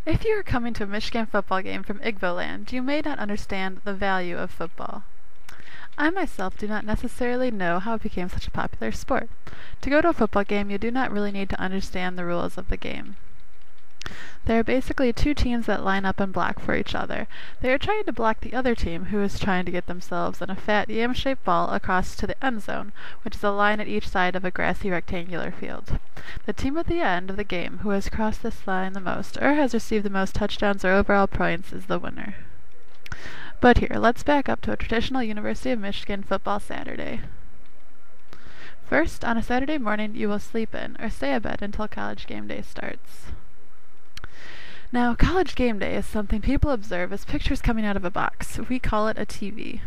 If you are coming to a Michigan football game from Igbo land, you may not understand the value of football. I myself do not necessarily know how it became such a popular sport. To go to a football game, you do not really need to understand the rules of the game. There are basically two teams that line up and block for each other. They are trying to block the other team, who is trying to get themselves in a fat yam-shaped ball across to the end zone, which is a line at each side of a grassy rectangular field. The team at the end of the game who has crossed this line the most, or has received the most touchdowns or overall points, is the winner. But here, let's back up to a traditional University of Michigan football Saturday. First, on a Saturday morning, you will sleep in, or stay abed until college game day starts. Now, college game day is something people observe as pictures coming out of a box. We call it a TV.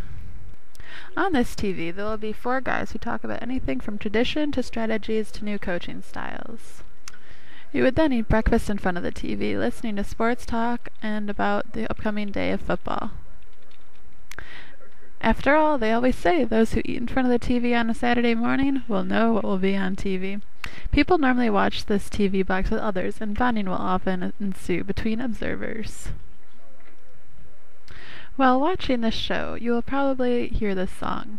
On this TV, there will be four guys who talk about anything from tradition to strategies to new coaching styles. You would then eat breakfast in front of the TV, listening to sports talk and about the upcoming day of football. After all, they always say those who eat in front of the TV on a Saturday morning will know what will be on TV. People normally watch this TV box with others, and bonding will often ensue between observers. While watching this show, you will probably hear this song.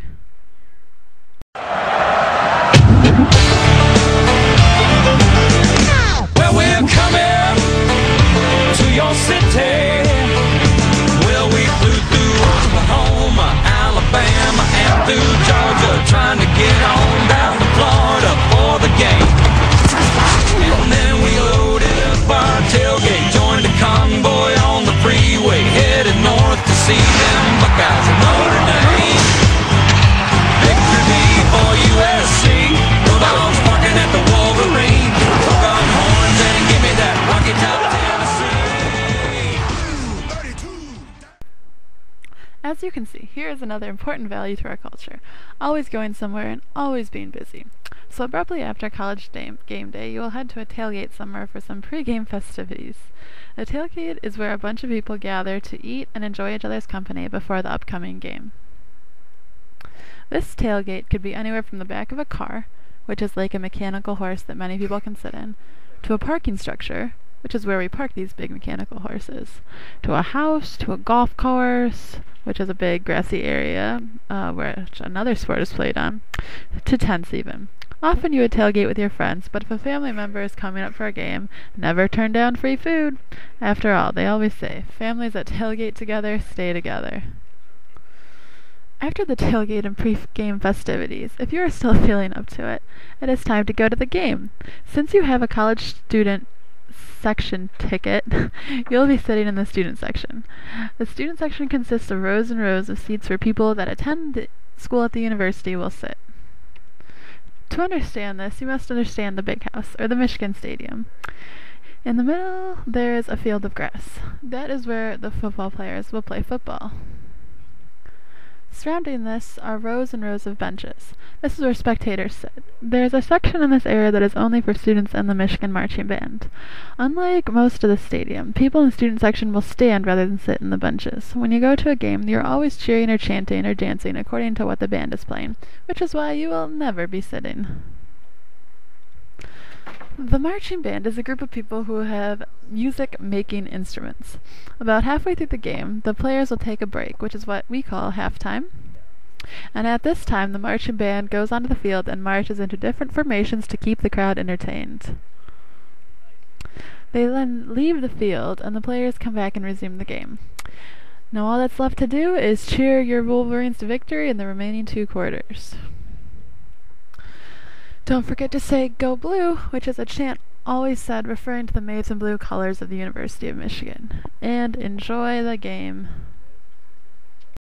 Well, we're coming to your city. Well, we flew through Oklahoma, Alabama, and through Georgia, trying to get on down to Florida for the game. And then we loaded up our tailgate, joined a convoy on the freeway, headed north to see them Buckeyes of Notre Dame. Victory for USC, Bulldogs barking at the Wolverine. Hook on horns and give me that Rocky Top Tennessee. As you can see, here is another important value to our culture, always going somewhere and always being busy. So abruptly after college game day, you will head to a tailgate somewhere for some pre-game festivities. A tailgate is where a bunch of people gather to eat and enjoy each other's company before the upcoming game. This tailgate could be anywhere from the back of a car, which is like a mechanical horse that many people can sit in, to a parking structure, which is where we park these big mechanical horses, to a house, to a golf course, which is a big grassy area where another sport is played on, to tents even. Often you would tailgate with your friends, but if a family member is coming up for a game, never turn down free food. After all, they always say, families that tailgate together stay together. After the tailgate and pre-game festivities, if you are still feeling up to it, it is time to go to the game. Since you have a college student section ticket, you'll be sitting in the student section. The student section consists of rows and rows of seats where people that attend school at the university will sit. To understand this, you must understand the big house, or the Michigan Stadium. In the middle, there is a field of grass. That is where the football players will play football. Surrounding this are rows and rows of benches. This is where spectators sit. There is a section in this area that is only for students and the Michigan Marching Band. Unlike most of the stadium, people in the student section will stand rather than sit in the benches. When you go to a game, you're always cheering or chanting or dancing according to what the band is playing, which is why you will never be sitting. The marching band is a group of people who have music-making instruments. About halfway through the game, the players will take a break, which is what we call halftime. And at this time, the marching band goes onto the field and marches into different formations to keep the crowd entertained. They then leave the field, and the players come back and resume the game. Now all that's left to do is cheer your Wolverines to victory in the remaining 2 quarters. Don't forget to say, "Go Blue," which is a chant always said referring to the maize and blue colors of the University of Michigan. And enjoy the game.